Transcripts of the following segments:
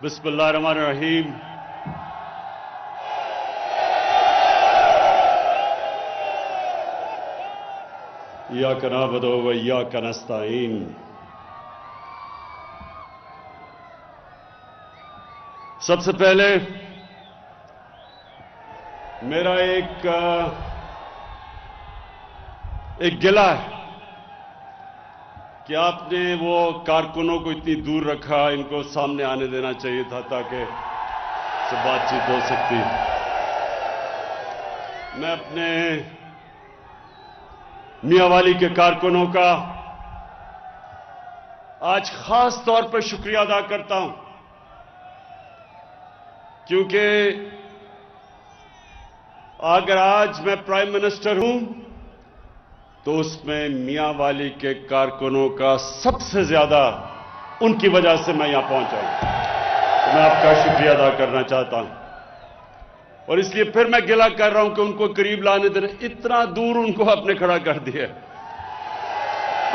بسم اللہ الرحمن الرحیم. ایاک نعبد و ایاک نستعین. سب سے پہلے میرا ایک گلہ ہے کہ آپ نے وہ کارکنوں کو اتنی دور رکھا، ان کو سامنے آنے دینا چاہیے تھا تاکہ سے بات چیت ہو سکتی. میں اپنے میاں والی کے کارکنوں کا آج خاص طور پر شکریہ ادا کرتا ہوں، کیونکہ اگر آج میں پرائم منسٹر ہوں تو اس میں میاں والی کے کارکنوں کا سب سے زیادہ ان کی وجہ سے میں یہاں پہنچا ہوں. تو میں آپ کا شکریہ ادا کرنا چاہتا ہوں، اور اس لیے پھر میں گلہ کر رہا ہوں کہ ان کو قریب لانے دینا. اتنا دور ان کو آپ نے کھڑا کر دیا.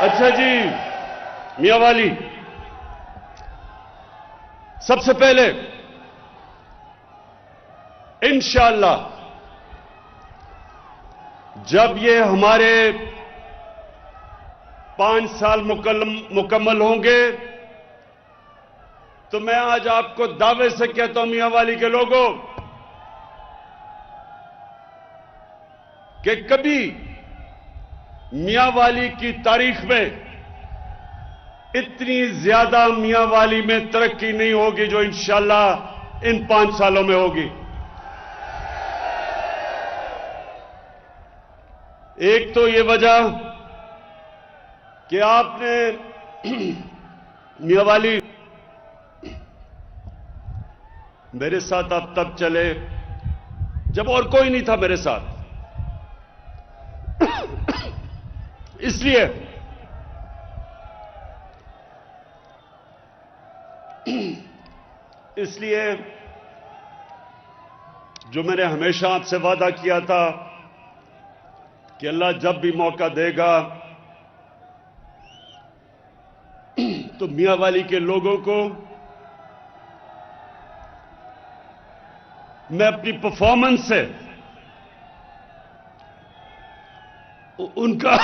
اچھا جی، میاں والی، سب سے پہلے انشاءاللہ جب یہ ہمارے 5 سال مکمل ہوں گے تو میں آج آپ کو دعوے سے کہتا ہوں میاں والی کے لوگوں کہ کبھی میاں والی کی تاریخ میں اتنی زیادہ میاں والی میں ترقی نہیں ہوگی جو انشاءاللہ ان 5 سالوں میں ہوگی. ایک تو یہ وجہ کہ آپ نے میاں والی میرے ساتھ آپ تب چلے جب اور کوئی نہیں تھا میرے ساتھ. اس لیے جو میں نے ہمیشہ آپ سے وعدہ کیا تھا کہ اللہ جب بھی موقع دے گا تو میاں والی کے لوگوں کو میں اپنی پرفارمنس سے ان کا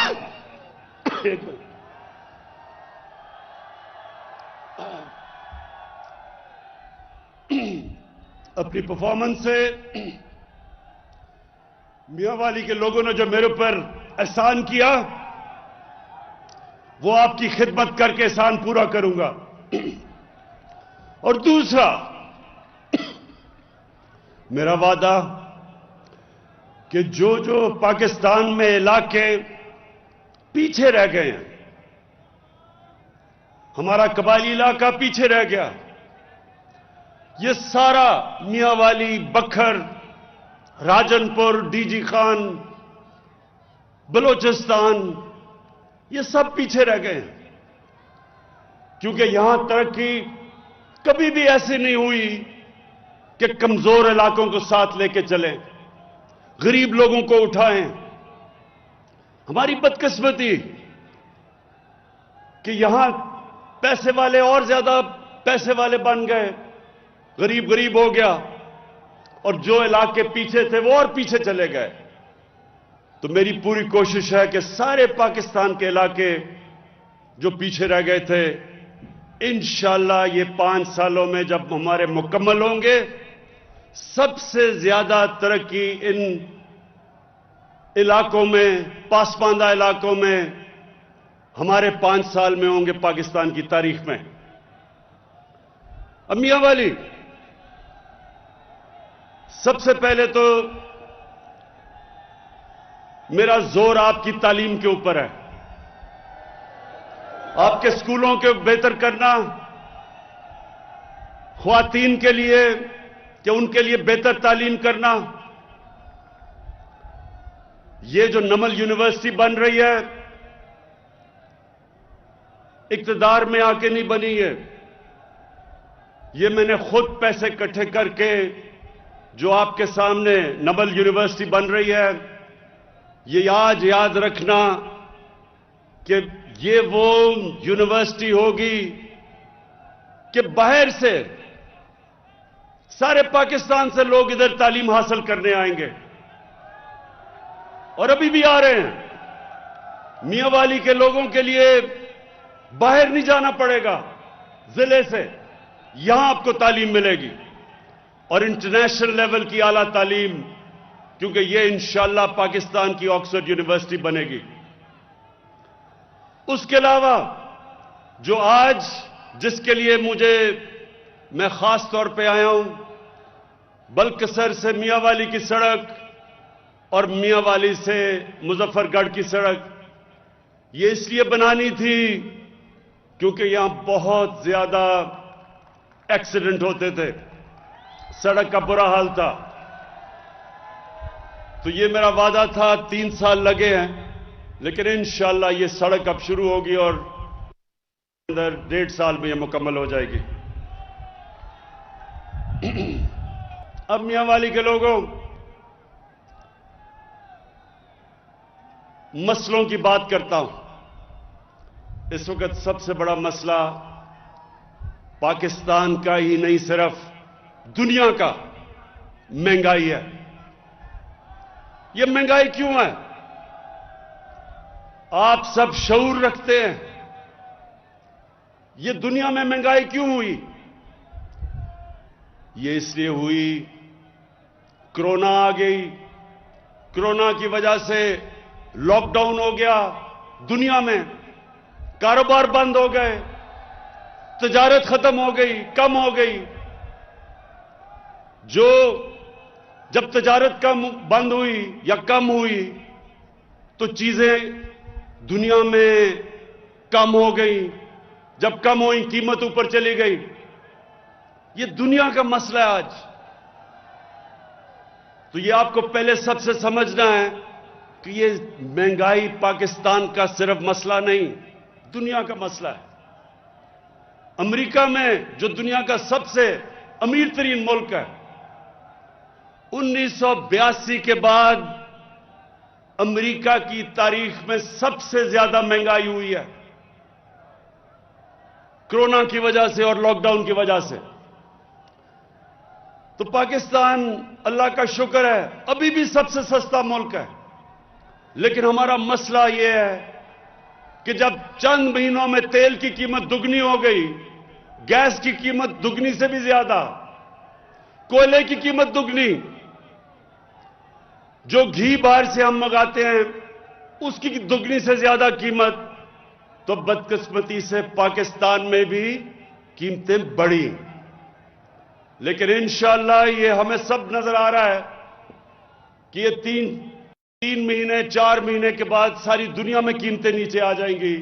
اپنی پرفارمنس سے میاں والی کے لوگوں نے جو میرے پر احسان کیا وہ آپ کی خدمت کر کے احسان پورا کروں گا. اور دوسرا میرا وعدہ کہ جو پاکستان میں علاقے پیچھے رہ گئے ہیں، ہمارا قبائلی علاقہ پیچھے رہ گیا، یہ سارا میاں والی، بکھر، راجن پور، ڈی جی خان، بلوچستان، یہ سب پیچھے رہ گئے ہیں. کیونکہ یہاں ترقی کبھی بھی ایسی نہیں ہوئی کہ کمزور علاقوں کو ساتھ لے کے چلیں، غریب لوگوں کو اٹھائیں. ہماری بدقسمتی کہ یہاں پیسے والے اور زیادہ پیسے والے بن گئے، غریب ہو گیا، اور جو علاقے پیچھے تھے وہ اور پیچھے چلے گئے. تو میری پوری کوشش ہے کہ سارے پاکستان کے علاقے جو پیچھے رہ گئے تھے انشاءاللہ یہ 5 سالوں میں جب ہمارے مکمل ہوں گے سب سے زیادہ ترقی ان علاقوں میں، پاسماندہ علاقوں میں ہمارے 5 سال میں ہوں گے پاکستان کی تاریخ میں. اب میاں والی، سب سے پہلے تو میرا زور آپ کی تعلیم کے اوپر ہے. آپ کے سکولوں کے بہتر کرنا، خواتین کے لیے کہ ان کے لیے بہتر تعلیم کرنا. یہ جو نمل یونیورسٹی بن رہی ہے اقتدار میں آ کے نہیں بنی ہے، یہ میں نے خود پیسے اکٹھے کر کے جو آپ کے سامنے نمل یونیورسٹی بن رہی ہے، یہ آج یاد رکھنا کہ یہ وہ یونیورسٹی ہوگی کہ باہر سے سارے پاکستان سے لوگ ادھر تعلیم حاصل کرنے آئیں گے اور ابھی بھی آ رہے ہیں۔ میاں والی کے لوگوں کے لیے باہر نہیں جانا پڑے گا، ضلع سے یہاں آپ کو تعلیم ملے گی اور انٹرنیشنل لیول کی اعلیٰ تعلیم، کیونکہ یہ انشاءاللہ پاکستان کی آکسفورڈ یونیورسٹی بنے گی۔ اس کے علاوہ جو آج جس کے لیے میں خاص طور پہ آیا ہوں، بلکسر سے میاں والی کی سڑک اور میاں والی سے مظفر گڑھ کی سڑک، یہ اس لیے بنانی تھی کیونکہ یہاں بہت زیادہ ایکسیڈنٹ ہوتے تھے، سڑک کا برا حال تھا۔ تو یہ میرا وعدہ تھا، 3 سال لگے ہیں لیکن انشاءاللہ یہ سڑک اب شروع ہوگی اور اندر 1.5 سال میں یہ مکمل ہو جائے گی۔ اب میاں والی کے لوگوں، مسئلوں کی بات کرتا ہوں۔ اس وقت سب سے بڑا مسئلہ پاکستان کا ہی نہیں، صرف دنیا کا مہنگائی ہے۔ یہ مہنگائی کیوں ہے؟ آپ سب شعور رکھتے ہیں، یہ دنیا میں مہنگائی کیوں ہوئی؟ یہ اس لیے ہوئی، کرونا آ گئی، کرونا کی وجہ سے لاک ڈاؤن ہو گیا، دنیا میں کاروبار بند ہو گئے، تجارت ختم ہو گئی، کم ہو گئی۔ جب تجارت بند ہوئی یا کم ہوئی تو چیزیں دنیا میں کم ہو گئی، جب کم ہوئی قیمت اوپر چلی گئی۔ یہ دنیا کا مسئلہ ہے آج۔ تو یہ آپ کو پہلے سب سے سمجھنا ہے کہ یہ مہنگائی پاکستان کا صرف مسئلہ نہیں، دنیا کا مسئلہ ہے۔ امریکہ میں جو دنیا کا سب سے امیر ترین ملک ہے، 1982 کے بعد امریکہ کی تاریخ میں سب سے زیادہ مہنگائی ہوئی ہے، کرونا کی وجہ سے اور لاک ڈاؤن کی وجہ سے۔ تو پاکستان، اللہ کا شکر ہے، ابھی بھی سب سے سستا ملک ہے، لیکن ہمارا مسئلہ یہ ہے کہ جب چند مہینوں میں تیل کی قیمت دگنی ہو گئی، گیس کی قیمت دگنی سے بھی زیادہ، کوئلے کی قیمت دگنی، جو گھی باہر سے ہم منگاتے ہیں اس کی دگنی سے زیادہ قیمت، تو بدقسمتی سے پاکستان میں بھی قیمتیں بڑھی۔ لیکن انشاءاللہ یہ ہمیں سب نظر آ رہا ہے کہ یہ تین مہینے 4 مہینے کے بعد ساری دنیا میں قیمتیں نیچے آ جائیں گی۔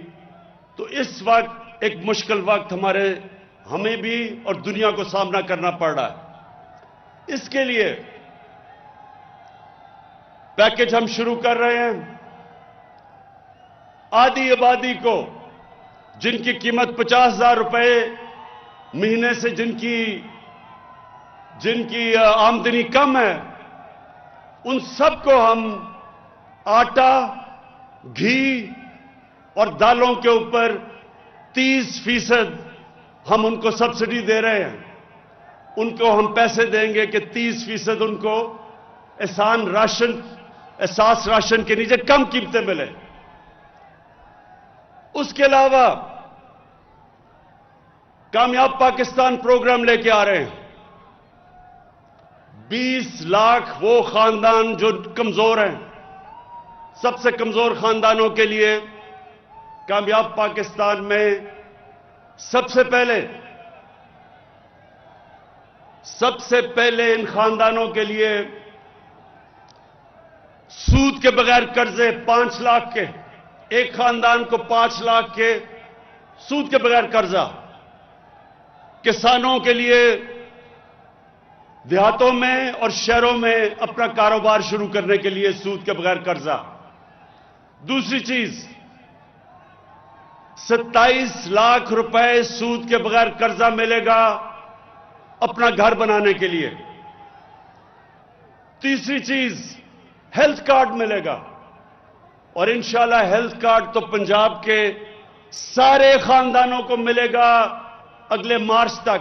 تو اس وقت ایک مشکل وقت ہمیں بھی اور دنیا کو سامنا کرنا پڑ رہا ہے۔ اس کے لیے پیکج ہم شروع کر رہے ہیں۔ آدھی آبادی کو، جن کی قیمت 50,000 روپے مہینے سے جن کی آمدنی کم ہے، ان سب کو ہم آٹا، گھی اور دالوں کے اوپر 30% ہم ان کو سبسڈی دے رہے ہیں۔ ان کو ہم پیسے دیں گے کہ 30% ان کو احساس راشن کے نیچے کم قیمتیں ملے۔ اس کے علاوہ کامیاب پاکستان پروگرام لے کے آ رہے ہیں۔ 20 لاکھ وہ خاندان جو کمزور ہیں، سب سے کمزور خاندانوں کے لیے کامیاب پاکستان میں سب سے پہلے ان خاندانوں کے لیے سود کے بغیر قرضے 5 لاکھ کے، ایک خاندان کو 5 لاکھ کے سود کے بغیر قرضہ۔ کسانوں کے لیے دیہاتوں میں اور شہروں میں اپنا کاروبار شروع کرنے کے لیے سود کے بغیر قرضہ۔ دوسری چیز، 27 لاکھ روپے سود کے بغیر قرضہ ملے گا اپنا گھر بنانے کے لیے۔ تیسری چیز، ہیلتھ کارڈ ملے گا، اور انشاءاللہ ہیلتھ کارڈ تو پنجاب کے سارے خاندانوں کو ملے گا اگلے مارچ تک۔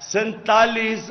47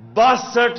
62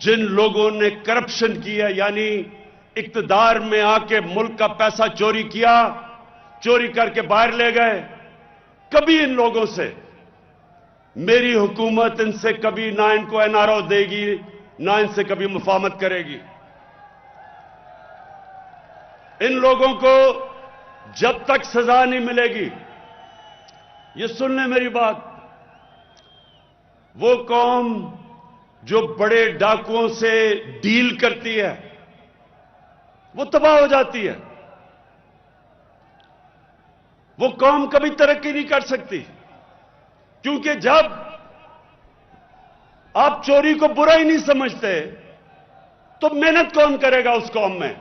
جن لوگوں نے کرپشن کی ہے، یعنی اقتدار میں آ کے ملک کا پیسہ چوری کیا، چوری کر کے باہر لے گئے، کبھی ان لوگوں سے میری حکومت ان سے کبھی نہ ان کو NRO دے گی، نہ ان سے کبھی مفاہمت کرے گی۔ ان لوگوں کو جب تک سزا نہیں ملے گی، یہ سن لیں میری بات، وہ قوم جو بڑے ڈاکوؤں سے ڈیل کرتی ہے وہ تباہ ہو جاتی ہے۔ وہ قوم کبھی ترقی نہیں کر سکتی، کیونکہ جب آپ چوری کو برا ہی نہیں سمجھتے تو محنت کون کرے گا اس قوم میں؟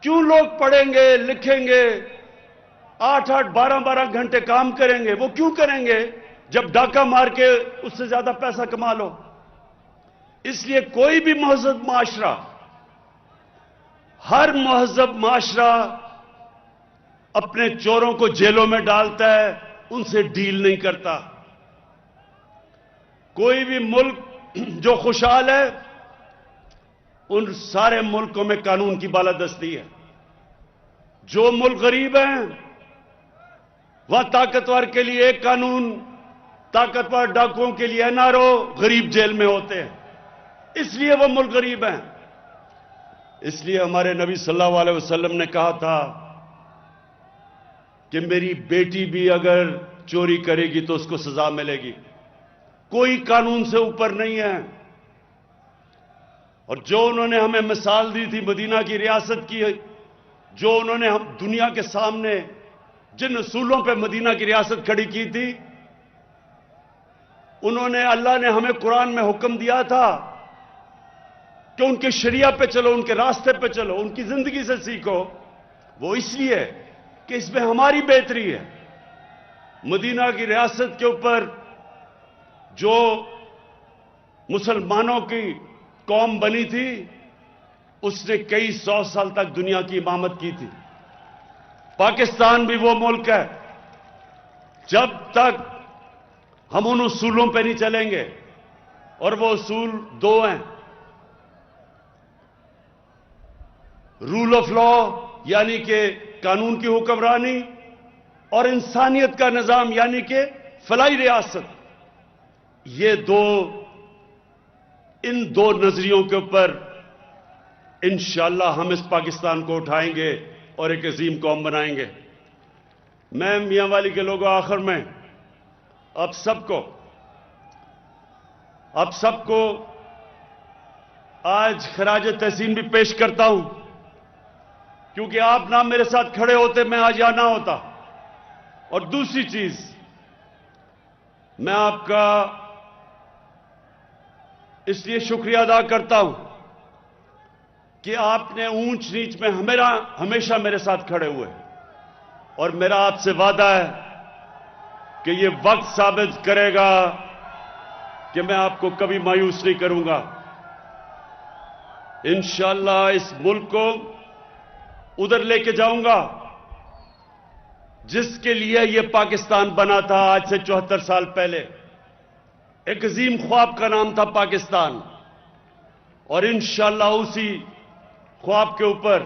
کیوں لوگ پڑھیں گے، لکھیں گے، 8-8 12-12 گھنٹے کام کریں گے؟ وہ کیوں کریں گے جب ڈاکہ مار کے اس سے زیادہ پیسہ کما لو؟ اس لیے کوئی بھی مہذب معاشرہ، ہر مہذب معاشرہ اپنے چوروں کو جیلوں میں ڈالتا ہے، ان سے ڈیل نہیں کرتا۔ کوئی بھی ملک جو خوشحال ہے، ان سارے ملکوں میں قانون کی بالادستی ہے۔ جو ملک غریب ہیں وہاں طاقتور کے لیے ایک قانون، طاقتور ڈاکوؤں کے لیے NRO، غریب جیل میں ہوتے ہیں، اس لیے وہ ملک غریب ہیں۔ اس لیے ہمارے نبی صلی اللہ علیہ وسلم نے کہا تھا کہ میری بیٹی بھی اگر چوری کرے گی تو اس کو سزا ملے گی، کوئی قانون سے اوپر نہیں ہے۔ اور جو انہوں نے ہمیں مثال دی تھی مدینہ کی ریاست کی، جو انہوں نے ہم دنیا کے سامنے جن اصولوں پہ مدینہ کی ریاست کھڑی کی تھی، انہوں نے، اللہ نے ہمیں قرآن میں حکم دیا تھا کہ ان کے شریعہ پہ چلو، ان کے راستے پہ چلو، ان کی زندگی سے سیکھو۔ وہ اس لیے کہ اس میں ہماری بہتری ہے۔ مدینہ کی ریاست کے اوپر جو مسلمانوں کی قوم بنی تھی، اس نے کئی 100 سال تک دنیا کی امامت کی تھی۔ پاکستان بھی وہ ملک ہے، جب تک ہم ان اصولوں پہ نہیں چلیں گے، اور وہ اصول دو ہیں: رول آف لا یعنی کہ قانون کی حکمرانی، اور انسانیت کا نظام یعنی کہ فلاحی ریاست۔ ان دو نظریوں کے اوپر انشاءاللہ ہم اس پاکستان کو اٹھائیں گے اور ایک عظیم قوم بنائیں گے۔ میں میاں والی کے لوگوں، آخر میں آپ سب کو آج خراج تحسین بھی پیش کرتا ہوں، کیونکہ آپ نہ میرے ساتھ کھڑے ہوتے میں آج یہاں نہ ہوتا۔ اور دوسری چیز، میں آپ کا اس لیے شکریہ ادا کرتا ہوں کہ آپ نے اونچ نیچ میں ہمیشہ میرے ساتھ کھڑے ہوئے، اور میرا آپ سے وعدہ ہے کہ یہ وقت ثابت کرے گا کہ میں آپ کو کبھی مایوس نہیں کروں گا۔ انشاءاللہ اس ملک کو ادھر لے کے جاؤں گا جس کے لیے یہ پاکستان بنا تھا آج سے 74 سال پہلے۔ ایک عظیم خواب کا نام تھا پاکستان، اور انشاءاللہ اسی خواب کے اوپر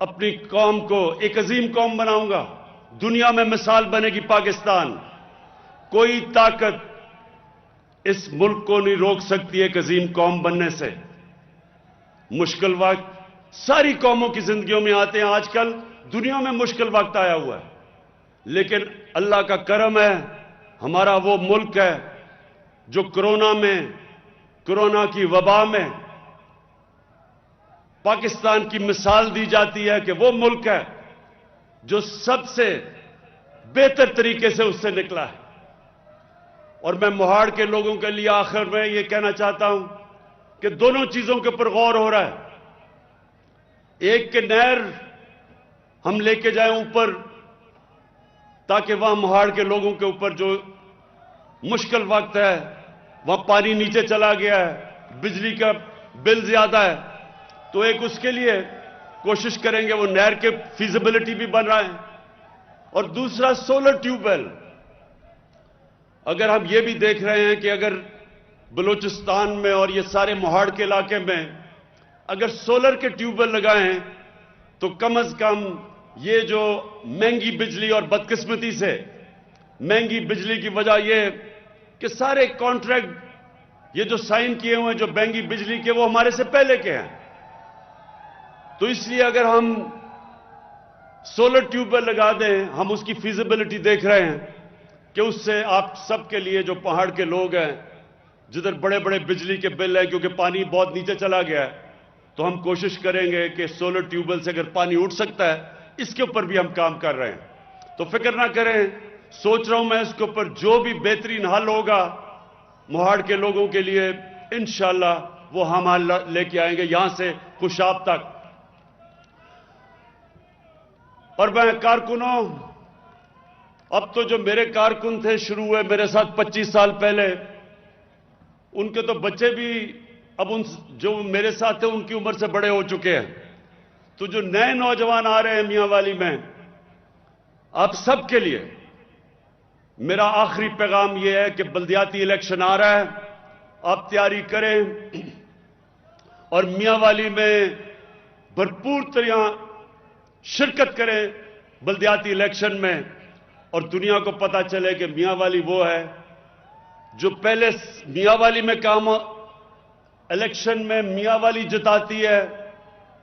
اپنی قوم کو ایک عظیم قوم بناؤں گا۔ دنیا میں مثال بنے گی پاکستان۔ کوئی طاقت اس ملک کو نہیں روک سکتی ایک عظیم قوم بننے سے۔ مشکل وقت ساری قوموں کی زندگیوں میں آتے ہیں، آج کل دنیا میں مشکل وقت آیا ہوا ہے، لیکن اللہ کا کرم ہے، ہمارا وہ ملک ہے جو کورونا کی وبا میں پاکستان کی مثال دی جاتی ہے کہ وہ ملک ہے جو سب سے بہتر طریقے سے اس سے نکلا ہے۔ اور میں موہاڑ کے لوگوں کے لیے آخر میں یہ کہنا چاہتا ہوں کہ دونوں چیزوں کے اوپر غور ہو رہا ہے۔ ایک کہ نہر ہم لے کے جائیں اوپر، تاکہ وہاں موہاڑ کے لوگوں کے اوپر جو مشکل وقت ہے، وہاں پانی نیچے چلا گیا ہے، بجلی کا بل زیادہ ہے، تو ایک اس کے لیے کوشش کریں گے، وہ نہر کے فیزیبلٹی بھی بن رہا ہے۔ اور دوسرا سولر ٹیوب ویل، اگر ہم یہ بھی دیکھ رہے ہیں کہ اگر بلوچستان میں اور یہ سارے موہاڑ کے علاقے میں اگر سولر کے ٹیوب ویل لگائیں تو کم از کم یہ جو مہنگی بجلی اور بدقسمتی سے مہنگی بجلی کی وجہ یہ کہ سارے کانٹریکٹ یہ جو سائن کیے ہوئے ہیں جو مہنگی بجلی کے وہ ہمارے سے پہلے کے ہیں. تو اس لیے اگر ہم سولر ٹیوب ویل لگا دیں, ہم اس کی فیزیبلٹی دیکھ رہے ہیں کہ اس سے آپ سب کے لیے جو پہاڑ کے لوگ ہیں جدھر بڑے بڑے بجلی کے بل ہیں کیونکہ پانی بہت نیچے چلا گیا ہے, تو ہم کوشش کریں گے کہ سولر ٹیوب ویل سے اگر پانی اٹھ سکتا ہے اس کے اوپر بھی ہم کام کر رہے ہیں. تو فکر نہ کریں, سوچ رہا ہوں میں اس کے اوپر جو بھی بہترین حل ہوگا موہاڑ کے لوگوں کے لیے انشاءاللہ وہ ہم حل لے کے آئیں گے یہاں سے خوشاب تک. اور میں کارکنوں, اب تو جو میرے کارکن تھے شروع ہوئے میرے ساتھ 25 سال پہلے, ان کے تو بچے بھی اب ان جو میرے ساتھ تھے ان کی عمر سے بڑے ہو چکے ہیں. تو جو نئے نوجوان آ رہے ہیں میاں والی میں, آپ سب کے لیے میرا آخری پیغام یہ ہے کہ بلدیاتی الیکشن آ رہا ہے, آپ تیاری کریں اور میاں والی میں بھرپور طرح شرکت کریں بلدیاتی الیکشن میں, اور دنیا کو پتا چلے کہ میاں والی وہ ہے جو پہلے میاں والی میں کام الیکشن میں میاں والی جتاتی ہے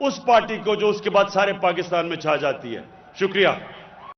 اس پارٹی کو جو اس کے بعد سارے پاکستان میں چھا جاتی ہے. شکریہ.